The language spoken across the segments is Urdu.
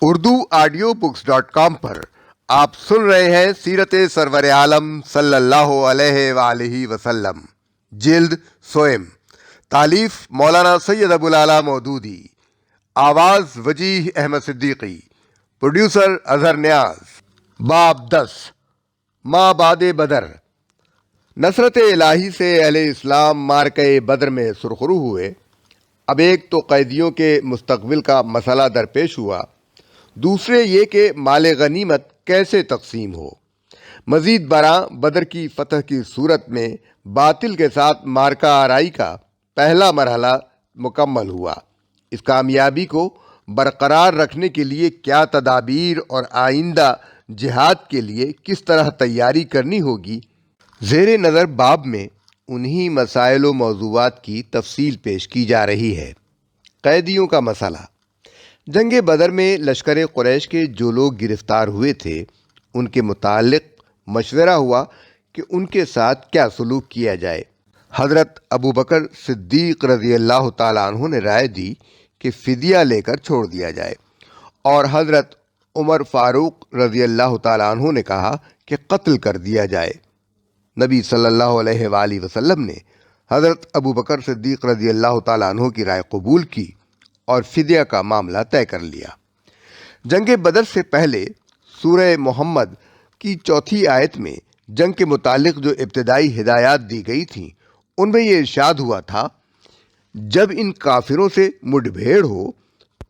اردو آڈیو بکس.com پر آپ سن رہے ہیں سیرت سرور عالم صلی اللہ علیہ وآلہ وسلم، جلد سوئم، تالیف مولانا سید ابو العلا مودودی، آواز وجیح احمد صدیقی، پروڈیوسر اظہر نیاز۔ باب 10 ما بعد بدر۔ نصرت الہی سے اہل اسلام مارکہ بدر میں سرخرو ہوئے۔ اب ایک تو قیدیوں کے مستقبل کا مسئلہ درپیش ہوا، دوسرے یہ کہ مال غنیمت کیسے تقسیم ہو۔ مزید برآں بدر کی فتح کی صورت میں باطل کے ساتھ مارکہ آرائی کا پہلا مرحلہ مکمل ہوا۔ اس کامیابی کو برقرار رکھنے کے لیے کیا تدابیر اور آئندہ جہاد کے لیے کس طرح تیاری کرنی ہوگی، زیر نظر باب میں انہی مسائل و موضوعات کی تفصیل پیش کی جا رہی ہے۔ قیدیوں کا مسئلہ۔ جنگ بدر میں لشکر قریش کے جو لوگ گرفتار ہوئے تھے، ان کے متعلق مشورہ ہوا کہ ان کے ساتھ کیا سلوک کیا جائے۔ حضرت ابو بکر صدیق رضی اللہ تعالیٰ عنہ نے رائے دی کہ فدیہ لے کر چھوڑ دیا جائے، اور حضرت عمر فاروق رضی اللہ تعالیٰ عنہ نے کہا کہ قتل کر دیا جائے۔ نبی صلی اللہ علیہ وآلہ وسلم نے حضرت ابو بکر صدیق رضی اللہ تعالیٰ عنہ کی رائے قبول کی اور فدیہ کا معاملہ طے کر لیا۔ جنگ بدر سے پہلے سورہ محمد کی 4 آیت میں جنگ کے متعلق جو ابتدائی ہدایات دی گئی تھیں، ان میں یہ ارشاد ہوا تھا، جب ان کافروں سے مڈ بھیڑ ہو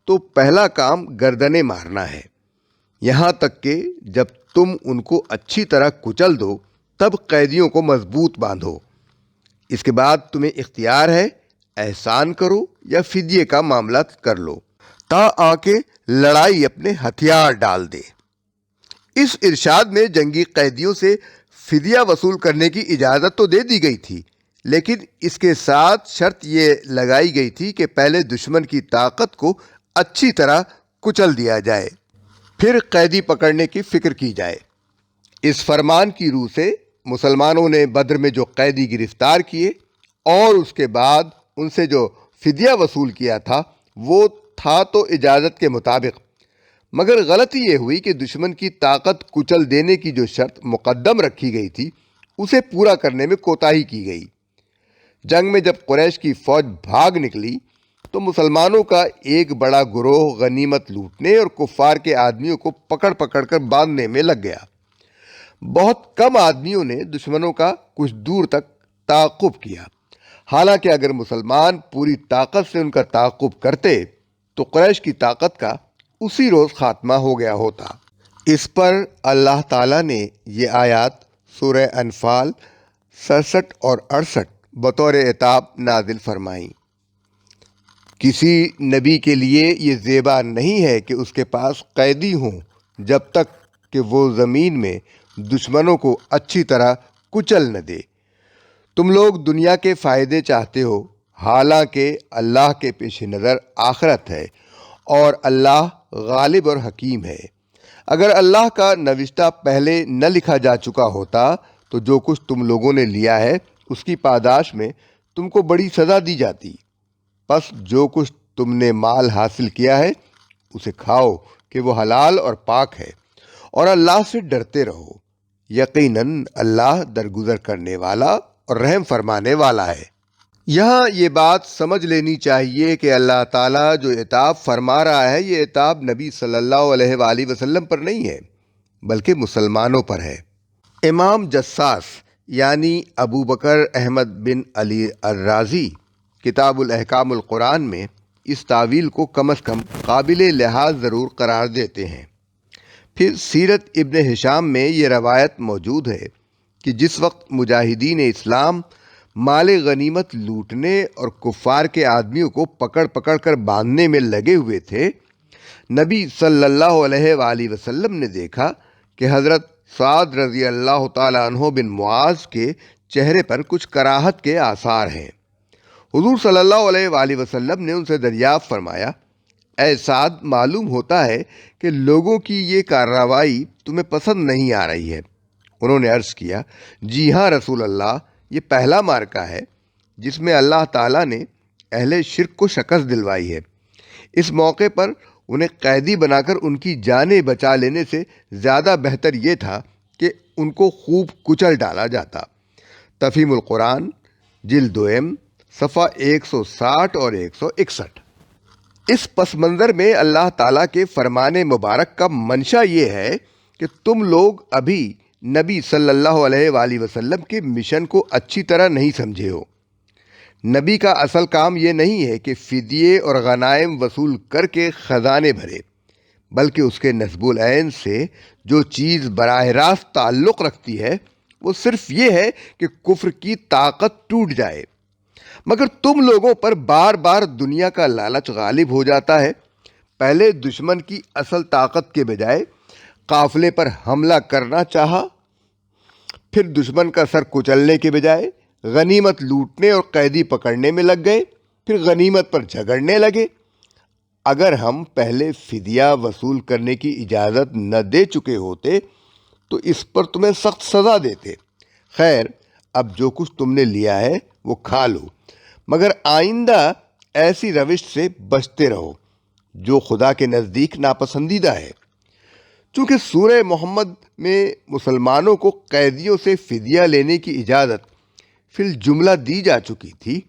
تو پہلا کام گردنیں مارنا ہے، یہاں تک کہ جب تم ان کو اچھی طرح کچل دو تب قیدیوں کو مضبوط باندھو۔ اس کے بعد تمہیں اختیار ہے، احسان کرو یا فدیے کا معاملہ کر لو، تا آ کے لڑائی اپنے ہتھیار ڈال دے۔ اس ارشاد میں جنگی قیدیوں سے فدیہ وصول کرنے کی اجازت تو دے دی گئی تھی، لیکن اس کے ساتھ شرط یہ لگائی گئی تھی کہ پہلے دشمن کی طاقت کو اچھی طرح کچل دیا جائے، پھر قیدی پکڑنے کی فکر کی جائے۔ اس فرمان کی روح سے مسلمانوں نے بدر میں جو قیدی گرفتار کیے اور اس کے بعد ان سے جو فدیہ وصول کیا تھا، وہ تھا تو اجازت کے مطابق، مگر غلطی یہ ہوئی کہ دشمن کی طاقت کچل دینے کی جو شرط مقدم رکھی گئی تھی، اسے پورا کرنے میں کوتاہی کی گئی۔ جنگ میں جب قریش کی فوج بھاگ نکلی تو مسلمانوں کا ایک بڑا گروہ غنیمت لوٹنے اور کفار کے آدمیوں کو پکڑ پکڑ کر باندھنے میں لگ گیا۔ بہت کم آدمیوں نے دشمنوں کا کچھ دور تک تعاقب کیا، حالانکہ اگر مسلمان پوری طاقت سے ان کا تعاقب کرتے تو قریش کی طاقت کا اسی روز خاتمہ ہو گیا ہوتا۔ اس پر اللہ تعالیٰ نے یہ آیات سورہ انفال 67 اور 68 بطور عتاب نازل فرمائیں۔ کسی نبی کے لیے یہ زیبا نہیں ہے کہ اس کے پاس قیدی ہوں جب تک کہ وہ زمین میں دشمنوں کو اچھی طرح کچل نہ دے۔ تم لوگ دنیا کے فائدے چاہتے ہو، حالانکہ اللہ کے پیش نظر آخرت ہے، اور اللہ غالب اور حکیم ہے۔ اگر اللہ کا نوشتہ پہلے نہ لکھا جا چکا ہوتا تو جو کچھ تم لوگوں نے لیا ہے اس کی پاداش میں تم کو بڑی سزا دی جاتی۔ پس جو کچھ تم نے مال حاصل کیا ہے اسے کھاؤ کہ وہ حلال اور پاک ہے، اور اللہ سے ڈرتے رہو، یقیناً اللہ درگزر کرنے والا اور رحم فرمانے والا ہے۔ یہاں یہ بات سمجھ لینی چاہیے کہ اللہ تعالیٰ جو عتاب فرما رہا ہے، یہ عتاب نبی صلی اللہ علیہ وآلہ وسلم پر نہیں ہے بلکہ مسلمانوں پر ہے۔ امام جساس یعنی ابو بکر احمد بن علی الرازی کتاب الاحکام القرآن میں اس تعویل کو کم از کم قابل لحاظ ضرور قرار دیتے ہیں۔ پھر سیرت ابن ہشام میں یہ روایت موجود ہے کہ جس وقت مجاہدین اسلام مال غنیمت لوٹنے اور کفار کے آدمیوں کو پکڑ پکڑ کر باندھنے میں لگے ہوئے تھے، نبی صلی اللہ علیہ وآلہ وسلم نے دیکھا کہ حضرت سعد رضی اللہ تعالیٰ عنہ بن معاذ کے چہرے پر کچھ کراہت کے آثار ہیں۔ حضور صلی اللہ علیہ وآلہ وسلم نے ان سے دریافت فرمایا، اے سعد، معلوم ہوتا ہے کہ لوگوں کی یہ کارروائی تمہیں پسند نہیں آ رہی ہے۔ انہوں نے عرض کیا، جی ہاں رسول اللہ، یہ پہلا معرکہ ہے جس میں اللہ تعالیٰ نے اہل شرک کو شکست دلوائی ہے۔ اس موقع پر انہیں قیدی بنا کر ان کی جانیں بچا لینے سے زیادہ بہتر یہ تھا کہ ان کو خوب کچل ڈالا جاتا۔ تفہیم القرآن جلد دوئم صفحہ 160 اور 161۔ اس پس منظر میں اللہ تعالیٰ کے فرمان مبارک کا منشا یہ ہے کہ تم لوگ ابھی نبی صلی اللہ علیہ وآلہ وسلم کے مشن کو اچھی طرح نہیں سمجھے ہو۔ نبی کا اصل کام یہ نہیں ہے کہ فدیے اور غنائم وصول کر کے خزانے بھرے، بلکہ اس کے نصب العین سے جو چیز براہ راست تعلق رکھتی ہے وہ صرف یہ ہے کہ کفر کی طاقت ٹوٹ جائے۔ مگر تم لوگوں پر بار بار دنیا کا لالچ غالب ہو جاتا ہے۔ پہلے دشمن کی اصل طاقت کے بجائے قافلے پر حملہ کرنا چاہا، پھر دشمن کا سر کچلنے کے بجائے غنیمت لوٹنے اور قیدی پکڑنے میں لگ گئے، پھر غنیمت پر جھگڑنے لگے۔ اگر ہم پہلے فدیہ وصول کرنے کی اجازت نہ دے چکے ہوتے تو اس پر تمہیں سخت سزا دیتے۔ خیر، اب جو کچھ تم نے لیا ہے وہ کھا لو، مگر آئندہ ایسی روش سے بچتے رہو جو خدا کے نزدیک ناپسندیدہ ہے۔ چونکہ سورہ محمد میں مسلمانوں کو قیدیوں سے فدیہ لینے کی اجازت فی الجملہ دی جا چکی تھی،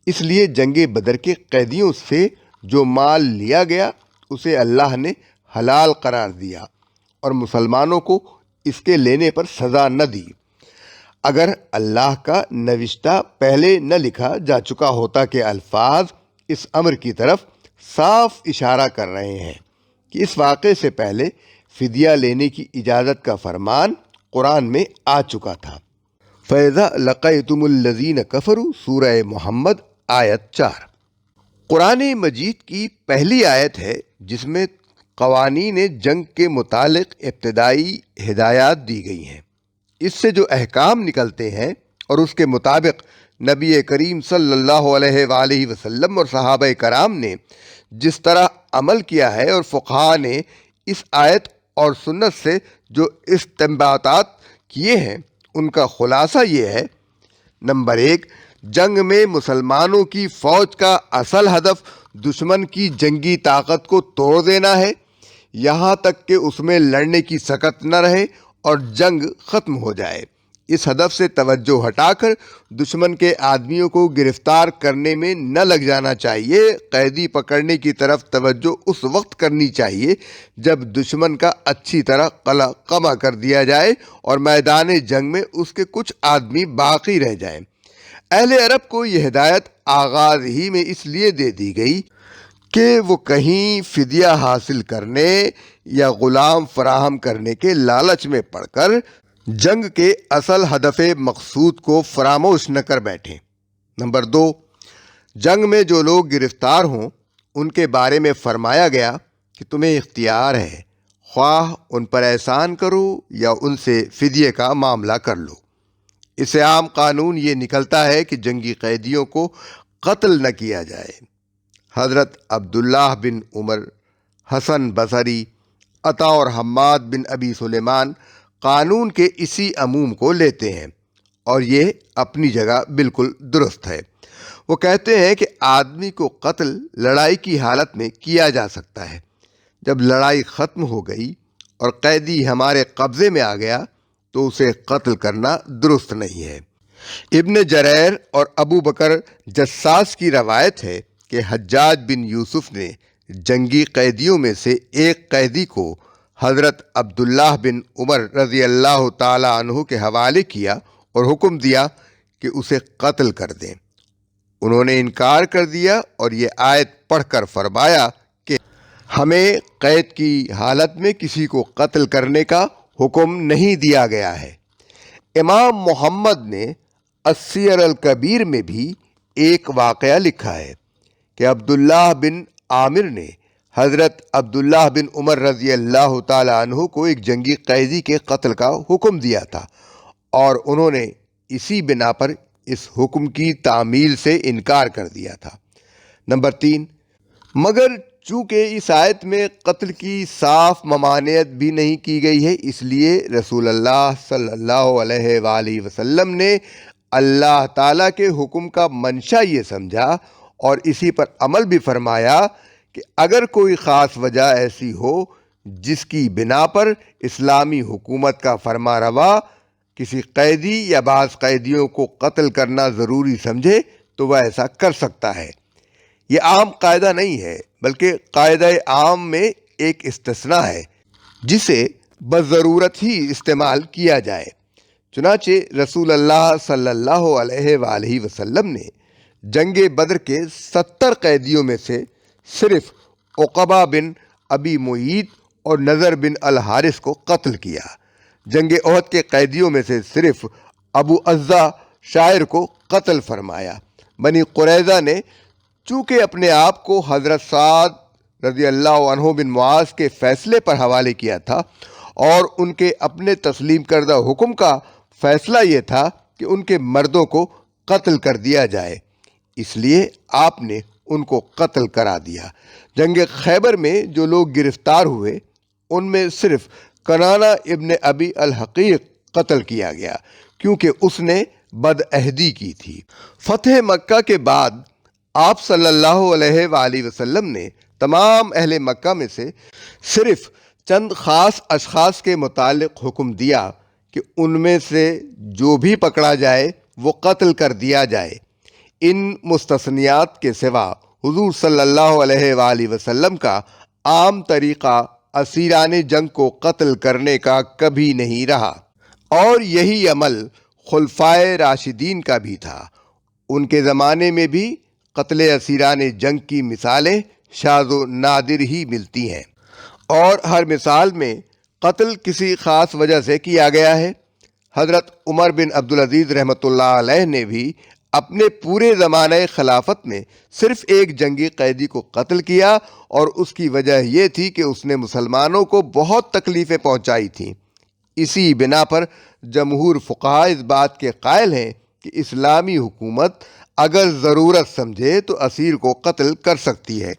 اس لیے جنگ بدر کے قیدیوں سے جو مال لیا گیا اسے اللہ نے حلال قرار دیا اور مسلمانوں کو اس کے لینے پر سزا نہ دی۔ اگر اللہ کا نوشتہ پہلے نہ لکھا جا چکا ہوتا کہ الفاظ اس امر کی طرف صاف اشارہ کر رہے ہیں کہ اس واقعے سے پہلے فدیہ لینے کی اجازت کا فرمان قرآن میں آ چکا تھا۔ فَإِذَا لَقَيْتُمُ الَّذِينَ كَفَرُوا سورہ محمد آیت 4۔ قرآن مجید کی پہلی آیت ہے جس میں قوانین جنگ کے متعلق ابتدائی ہدایات دی گئی ہیں۔ اس سے جو احکام نکلتے ہیں اور اس کے مطابق نبی کریم صلی اللہ علیہ وآلہ وسلم اور صحابہ کرام نے جس طرح عمل کیا ہے اور فقہاء نے اس آیت اور سنت سے جو استنباطات کیے ہیں ان کا خلاصہ یہ ہے: نمبر 1، جنگ میں مسلمانوں کی فوج کا اصل ہدف دشمن کی جنگی طاقت کو توڑ دینا ہے، یہاں تک کہ اس میں لڑنے کی سکت نہ رہے اور جنگ ختم ہو جائے۔ اس ہدف سے توجہ ہٹا کر دشمن کے آدمیوں کو گرفتار کرنے میں نہ لگ جانا چاہیے۔ قیدی پکڑنے کی طرف توجہ اس وقت کرنی چاہیے جب دشمن کا اچھی طرح قلع قمع کر دیا جائے اور میدان جنگ میں اس کے کچھ آدمی باقی رہ جائیں۔ اہل عرب کو یہ ہدایت آغاز ہی میں اس لیے دے دی گئی کہ وہ کہیں فدیہ حاصل کرنے یا غلام فراہم کرنے کے لالچ میں پڑ کر جنگ کے اصل ہدف مقصود کو فراموش نہ کر بیٹھیں۔ نمبر 2، جنگ میں جو لوگ گرفتار ہوں ان کے بارے میں فرمایا گیا کہ تمہیں اختیار ہے، خواہ ان پر احسان کرو یا ان سے فدیے کا معاملہ کر لو۔ اس سے عام قانون یہ نکلتا ہے کہ جنگی قیدیوں کو قتل نہ کیا جائے۔ حضرت عبداللہ بن عمر، حسن بصری، عطا اور حماد بن ابی سلیمان قانون کے اسی عموم کو لیتے ہیں اور یہ اپنی جگہ بالکل درست ہے۔ وہ کہتے ہیں کہ آدمی کو قتل لڑائی کی حالت میں کیا جا سکتا ہے۔ جب لڑائی ختم ہو گئی اور قیدی ہمارے قبضے میں آ گیا تو اسے قتل کرنا درست نہیں ہے۔ ابن جریر اور ابو بکر جساس کی روایت ہے کہ حجاج بن یوسف نے جنگی قیدیوں میں سے ایک قیدی کو حضرت عبداللہ بن عمر رضی اللہ تعالی عنہ کے حوالے کیا اور حکم دیا کہ اسے قتل کر دیں۔ انہوں نے انکار کر دیا اور یہ آیت پڑھ کر فرمایا کہ ہمیں قید کی حالت میں کسی کو قتل کرنے کا حکم نہیں دیا گیا ہے۔ امام محمد نے السیر الکبیر میں بھی ایک واقعہ لکھا ہے کہ عبداللہ بن عامر نے حضرت عبداللہ بن عمر رضی اللہ تعالی عنہ کو ایک جنگی قیدی کے قتل کا حکم دیا تھا اور انہوں نے اسی بنا پر اس حکم کی تعمیل سے انکار کر دیا تھا۔ نمبر 3، مگر چونکہ اس آیت میں قتل کی صاف ممانعت بھی نہیں کی گئی ہے، اس لیے رسول اللہ صلی اللہ علیہ وآلہ وسلم نے اللہ تعالیٰ کے حکم کا منشا یہ سمجھا اور اسی پر عمل بھی فرمایا کہ اگر کوئی خاص وجہ ایسی ہو جس کی بنا پر اسلامی حکومت کا فرما روا کسی قیدی یا بعض قیدیوں کو قتل کرنا ضروری سمجھے تو وہ ایسا کر سکتا ہے۔ یہ عام قاعدہ نہیں ہے بلکہ قاعدہ عام میں ایک استثناء ہے جسے بضرورت ہی استعمال کیا جائے۔ چنانچہ رسول اللہ صلی اللہ علیہ وآلہ وسلم نے جنگ بدر کے 70 قیدیوں میں سے صرف عقبہ بن ابی معیط اور نضر بن الحارث کو قتل کیا۔ جنگ احد کے قیدیوں میں سے صرف ابو عزہ شاعر کو قتل فرمایا۔ بنی قریظہ نے چونکہ اپنے آپ کو حضرت سعد رضی اللہ عنہ بن معاذ کے فیصلے پر حوالے کیا تھا اور ان کے اپنے تسلیم کردہ حکم کا فیصلہ یہ تھا کہ ان کے مردوں کو قتل کر دیا جائے، اس لیے آپ نے ان کو قتل کرا دیا۔ جنگ خیبر میں جو لوگ گرفتار ہوئے ان میں صرف کنانہ ابن ابی الحقیق قتل کیا گیا کیونکہ اس نے بدعہدی کی تھی۔ فتح مکہ کے بعد آپ صلی اللہ علیہ وآلہ وسلم نے تمام اہل مکہ میں سے صرف چند خاص اشخاص کے متعلق حکم دیا کہ ان میں سے جو بھی پکڑا جائے وہ قتل کر دیا جائے۔ ان مستثنیات کے سوا حضور صلی اللہ علیہ وآلہ وسلم کا عام طریقہ اسیران جنگ کو قتل کرنے کا کبھی نہیں رہا، اور یہی عمل خلفائے راشدین کا بھی تھا۔ ان کے زمانے میں بھی قتل اسیران جنگ کی مثالیں شاذ و نادر ہی ملتی ہیں، اور ہر مثال میں قتل کسی خاص وجہ سے کیا گیا ہے۔ حضرت عمر بن عبدالعزیز رحمۃ اللہ علیہ نے بھی اپنے پورے زمانہ خلافت میں صرف ایک جنگی قیدی کو قتل کیا، اور اس کی وجہ یہ تھی کہ اس نے مسلمانوں کو بہت تکلیفیں پہنچائی تھیں۔ اسی بنا پر جمہور فقہاء اس بات کے قائل ہیں کہ اسلامی حکومت اگر ضرورت سمجھے تو اسیر کو قتل کر سکتی ہے،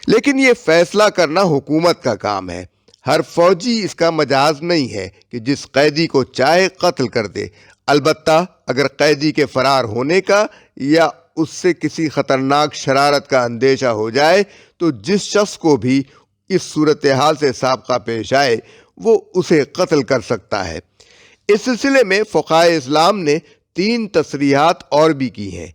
لیکن یہ فیصلہ کرنا حکومت کا کام ہے۔ ہر فوجی اس کا مجاز نہیں ہے کہ جس قیدی کو چاہے قتل کر دے، البتہ اگر قیدی کے فرار ہونے کا یا اس سے کسی خطرناک شرارت کا اندیشہ ہو جائے تو جس شخص کو بھی اس صورتحال سے سابقہ پیش آئے وہ اسے قتل کر سکتا ہے۔ اس سلسلے میں فقہاء اسلام نے 3 تصریحات اور بھی کی ہیں۔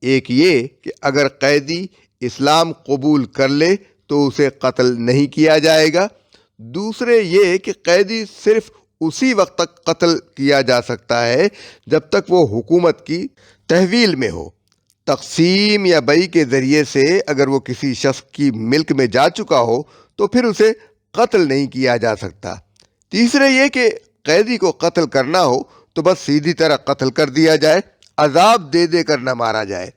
ایک یہ کہ اگر قیدی اسلام قبول کر لے تو اسے قتل نہیں کیا جائے گا۔ دوسرے یہ کہ قیدی صرف اسی وقت تک قتل کیا جا سکتا ہے جب تک وہ حکومت کی تحویل میں ہو۔ تقسیم یا بیع کے ذریعے سے اگر وہ کسی شخص کی ملک میں جا چکا ہو تو پھر اسے قتل نہیں کیا جا سکتا۔ تیسرے یہ کہ قیدی کو قتل کرنا ہو تو بس سیدھی طرح قتل کر دیا جائے، عذاب دے دے کر نہ مارا جائے۔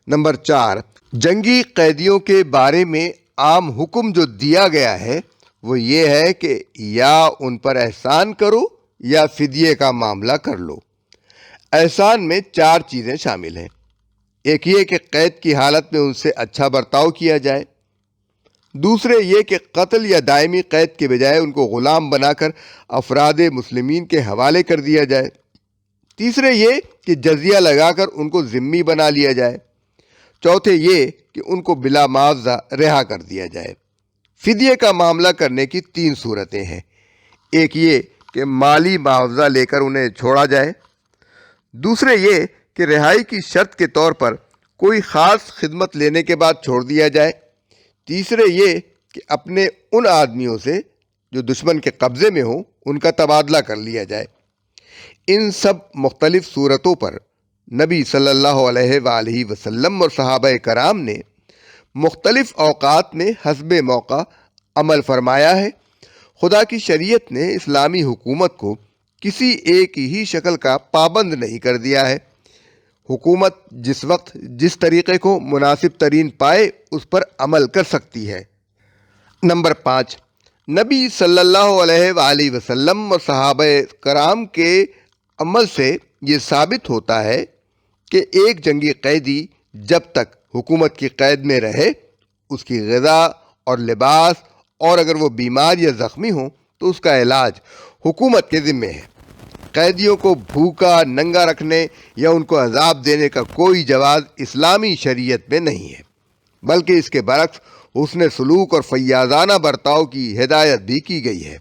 نمبر 4، جنگی قیدیوں کے بارے میں عام حکم جو دیا گیا ہے وہ یہ ہے کہ یا ان پر احسان کرو یا فدیے کا معاملہ کر لو۔ احسان میں 4 چیزیں شامل ہیں۔ ایک یہ کہ قید کی حالت میں ان سے اچھا برتاؤ کیا جائے۔ دوسرے یہ کہ قتل یا دائمی قید کے بجائے ان کو غلام بنا کر افراد مسلمین کے حوالے کر دیا جائے۔ تیسرے یہ کہ جزیہ لگا کر ان کو ذمہ بنا لیا جائے۔ چوتھے یہ کہ ان کو بلا معاوضہ رہا کر دیا جائے۔ فدیے کا معاملہ کرنے کی 3 صورتیں ہیں۔ ایک یہ کہ مالی معاوضہ لے کر انہیں چھوڑا جائے۔ دوسرے یہ کہ رہائی کی شرط کے طور پر کوئی خاص خدمت لینے کے بعد چھوڑ دیا جائے۔ تیسرے یہ کہ اپنے ان آدمیوں سے جو دشمن کے قبضے میں ہوں ان کا تبادلہ کر لیا جائے۔ ان سب مختلف صورتوں پر نبی صلی اللہ علیہ وآلہ وسلم اور صحابہ کرام نے مختلف اوقات میں حسب موقع عمل فرمایا ہے۔ خدا کی شریعت نے اسلامی حکومت کو کسی ایک ہی شکل کا پابند نہیں کر دیا ہے۔ حکومت جس وقت جس طریقے کو مناسب ترین پائے اس پر عمل کر سکتی ہے۔ نمبر 5، نبی صلی اللہ علیہ وآلہ وسلم اور صحابہ کرام کے عمل سے یہ ثابت ہوتا ہے کہ ایک جنگی قیدی جب تک حکومت کی قید میں رہے اس کی غذا اور لباس، اور اگر وہ بیمار یا زخمی ہوں تو اس کا علاج حکومت کے ذمے ہے۔ قیدیوں کو بھوکا ننگا رکھنے یا ان کو عذاب دینے کا کوئی جواز اسلامی شریعت میں نہیں ہے، بلکہ اس کے برعکس حسن سلوک اور فیاضانہ برتاؤ کی ہدایت بھی کی گئی ہے،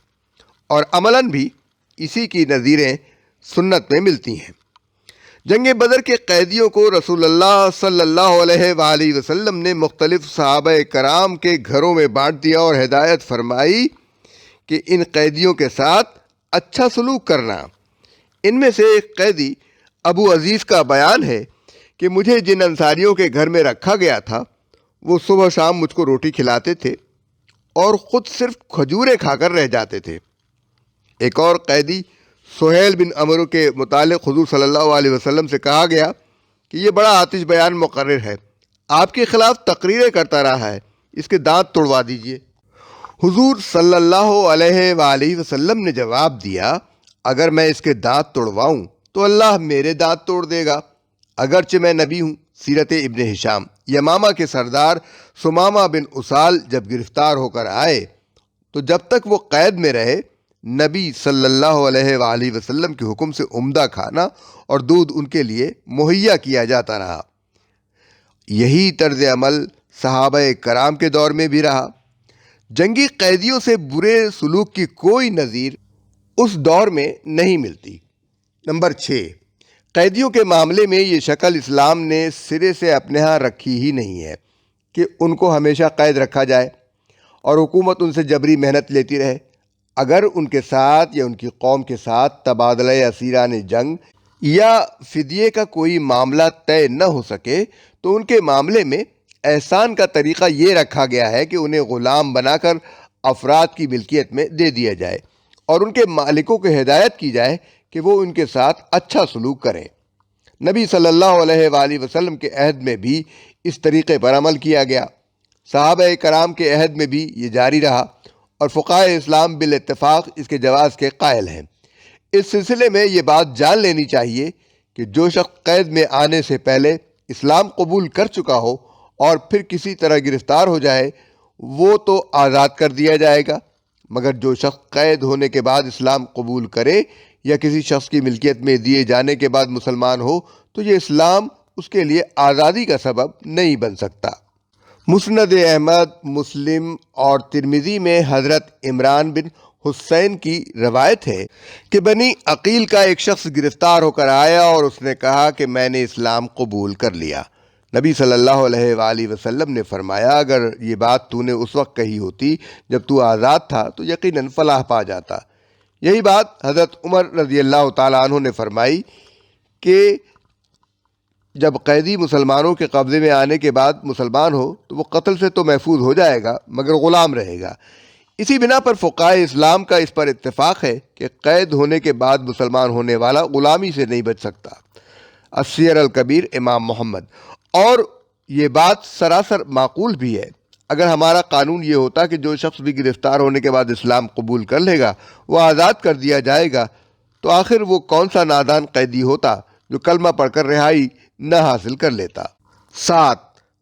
اور عملاً بھی اسی کی نظیریں سنت میں ملتی ہیں۔ جنگ بدر کے قیدیوں کو رسول اللہ صلی اللہ علیہ وآلہ وسلم نے مختلف صحابہ کرام کے گھروں میں بانٹ دیا اور ہدایت فرمائی کہ ان قیدیوں کے ساتھ اچھا سلوک کرنا۔ ان میں سے ایک قیدی ابو عزیز کا بیان ہے کہ مجھے جن انصاریوں کے گھر میں رکھا گیا تھا وہ صبح شام مجھ کو روٹی کھلاتے تھے اور خود صرف کھجوریں کھا کر رہ جاتے تھے۔ ایک اور قیدی سہیل بن عمرو کے متعلق حضور صلی اللہ علیہ وسلم سے کہا گیا کہ یہ بڑا آتش بیان مقرر ہے، آپ کے خلاف تقریریں کرتا رہا ہے، اس کے دانت توڑوا دیجئے۔ حضور صلی اللہ علیہ وآلہ وسلم نے جواب دیا، اگر میں اس کے دانت توڑواؤں تو اللہ میرے دانت توڑ دے گا، اگرچہ میں نبی ہوں۔ سیرت ابن ہشام۔ یمامہ کے سردار سمامہ بن اسال جب گرفتار ہو کر آئے تو جب تک وہ قید میں رہے نبی صلی اللہ علیہ وآلہ وسلم کے حکم سے عمدہ کھانا اور دودھ ان کے لیے مہیا کیا جاتا رہا۔ یہی طرز عمل صحابہ کرام کے دور میں بھی رہا۔ جنگی قیدیوں سے برے سلوک کی کوئی نظیر اس دور میں نہیں ملتی۔ نمبر 6، قیدیوں کے معاملے میں یہ شکل اسلام نے سرے سے اپنے ہاں رکھی ہی نہیں ہے کہ ان کو ہمیشہ قید رکھا جائے اور حکومت ان سے جبری محنت لیتی رہے۔ اگر ان کے ساتھ یا ان کی قوم کے ساتھ تبادلہ اسیران جنگ یا فدیے کا کوئی معاملہ طے نہ ہو سکے تو ان کے معاملے میں احسان کا طریقہ یہ رکھا گیا ہے کہ انہیں غلام بنا کر افراد کی ملکیت میں دے دیا جائے اور ان کے مالکوں کو ہدایت کی جائے کہ وہ ان کے ساتھ اچھا سلوک کریں۔ نبی صلی اللہ علیہ وآلہ وسلم کے عہد میں بھی اس طریقے پر عمل کیا گیا، صحابہ کرام کے عہد میں بھی یہ جاری رہا اور فقہائے اسلام بالاتفاق اس کے جواز کے قائل ہیں۔ اس سلسلے میں یہ بات جان لینی چاہیے کہ جو شخص قید میں آنے سے پہلے اسلام قبول کر چکا ہو اور پھر کسی طرح گرفتار ہو جائے وہ تو آزاد کر دیا جائے گا، مگر جو شخص قید ہونے کے بعد اسلام قبول کرے یا کسی شخص کی ملکیت میں دیے جانے کے بعد مسلمان ہو تو یہ اسلام اس کے لیے آزادی کا سبب نہیں بن سکتا۔ مسند احمد، مسلم اور ترمذی میں حضرت عمران بن حسین کی روایت ہے کہ بنی عقیل کا ایک شخص گرفتار ہو کر آیا اور اس نے کہا کہ میں نے اسلام قبول کر لیا۔ نبی صلی اللہ علیہ وآلہ وسلم نے فرمایا، اگر یہ بات تو نے اس وقت کہی ہوتی جب تو آزاد تھا تو یقیناً فلاح پا جاتا۔ یہی بات حضرت عمر رضی اللہ تعالیٰ عنہ نے فرمائی کہ جب قیدی مسلمانوں کے قبضے میں آنے کے بعد مسلمان ہو تو وہ قتل سے تو محفوظ ہو جائے گا مگر غلام رہے گا۔ اسی بنا پر فقہائے اسلام کا اس پر اتفاق ہے کہ قید ہونے کے بعد مسلمان ہونے والا غلامی سے نہیں بچ سکتا۔ السیر الکبیر امام محمد۔ اور یہ بات سراسر معقول بھی ہے۔ اگر ہمارا قانون یہ ہوتا کہ جو شخص بھی گرفتار ہونے کے بعد اسلام قبول کر لے گا وہ آزاد کر دیا جائے گا تو آخر وہ کون سا نادان قیدی ہوتا جو کلمہ پڑھ کر رہائی نہ حاصل کر لیتا۔ 7،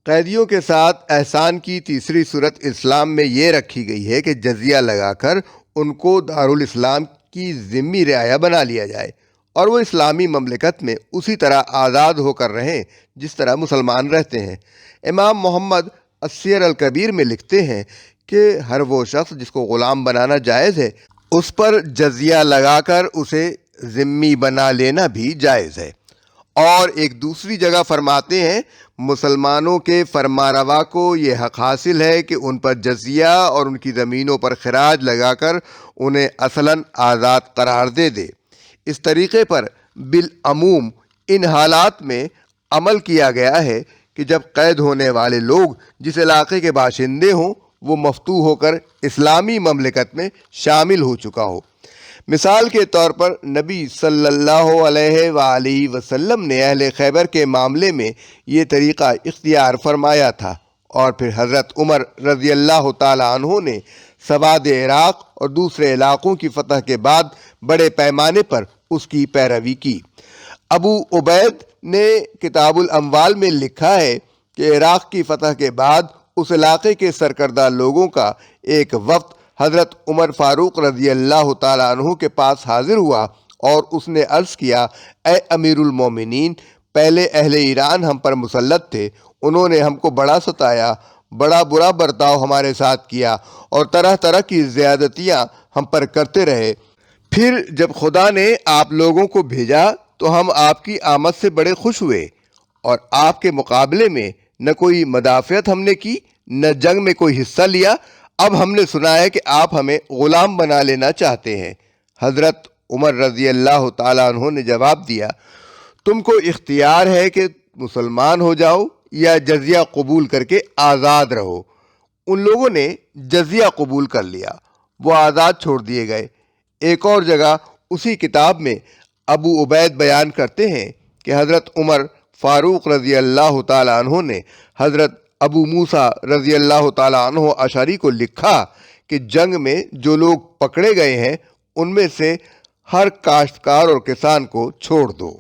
قیدیوں کے ساتھ احسان کی تیسری صورت اسلام میں یہ رکھی گئی ہے کہ جزیہ لگا کر ان کو دارالاسلام کی ذمہ رعایا بنا لیا جائے اور وہ اسلامی مملکت میں اسی طرح آزاد ہو کر رہیں جس طرح مسلمان رہتے ہیں۔ امام محمد السیر الکبیر میں لکھتے ہیں کہ ہر وہ شخص جس کو غلام بنانا جائز ہے اس پر جزیہ لگا کر اسے ذمہ بنا لینا بھی جائز ہے۔ اور ایک دوسری جگہ فرماتے ہیں، مسلمانوں کے فرمانروا کو یہ حق حاصل ہے کہ ان پر جزیہ اور ان کی زمینوں پر خراج لگا کر انہیں اصلاً آزاد قرار دے دے۔ اس طریقے پر بالعموم ان حالات میں عمل کیا گیا ہے کہ جب قید ہونے والے لوگ جس علاقے کے باشندے ہوں وہ مفتوح ہو کر اسلامی مملکت میں شامل ہو چکا ہو۔ مثال کے طور پر نبی صلی اللہ علیہ وآلہ وسلم نے اہل خیبر کے معاملے میں یہ طریقہ اختیار فرمایا تھا اور پھر حضرت عمر رضی اللہ تعالیٰ عنہ نے سواد عراق اور دوسرے علاقوں کی فتح کے بعد بڑے پیمانے پر اس کی پیروی کی۔ ابو عبید نے کتاب الاموال میں لکھا ہے کہ عراق کی فتح کے بعد اس علاقے کے سرکردہ لوگوں کا ایک وفد حضرت عمر فاروق رضی اللہ تعالیٰ عنہ کے پاس حاضر ہوا اور اس نے عرض کیا، اے امیر المومنین، پہلے اہل ایران ہم پر مسلط تھے، انہوں نے ہم کو بڑا ستایا، بڑا برا برتاؤ ہمارے ساتھ کیا اور طرح طرح کی زیادتیاں ہم پر کرتے رہے۔ پھر جب خدا نے آپ لوگوں کو بھیجا تو ہم آپ کی آمد سے بڑے خوش ہوئے، اور آپ کے مقابلے میں نہ کوئی مدافعت ہم نے کی، نہ جنگ میں کوئی حصہ لیا۔ اب ہم نے سنا ہے کہ آپ ہمیں غلام بنا لینا چاہتے ہیں۔ حضرت عمر رضی اللہ تعالیٰ عنہ نے جواب دیا، تم کو اختیار ہے کہ مسلمان ہو جاؤ یا جزیہ قبول کر کے آزاد رہو۔ ان لوگوں نے جزیہ قبول کر لیا، وہ آزاد چھوڑ دیے گئے۔ ایک اور جگہ اسی کتاب میں ابو عبید بیان کرتے ہیں کہ حضرت عمر فاروق رضی اللہ تعالیٰ عنہ نے حضرت ابو موسیٰ رضی اللہ تعالیٰ عنہ اشعری کو لکھا کہ جنگ میں جو لوگ پکڑے گئے ہیں ان میں سے ہر کاشتکار اور کسان کو چھوڑ دو۔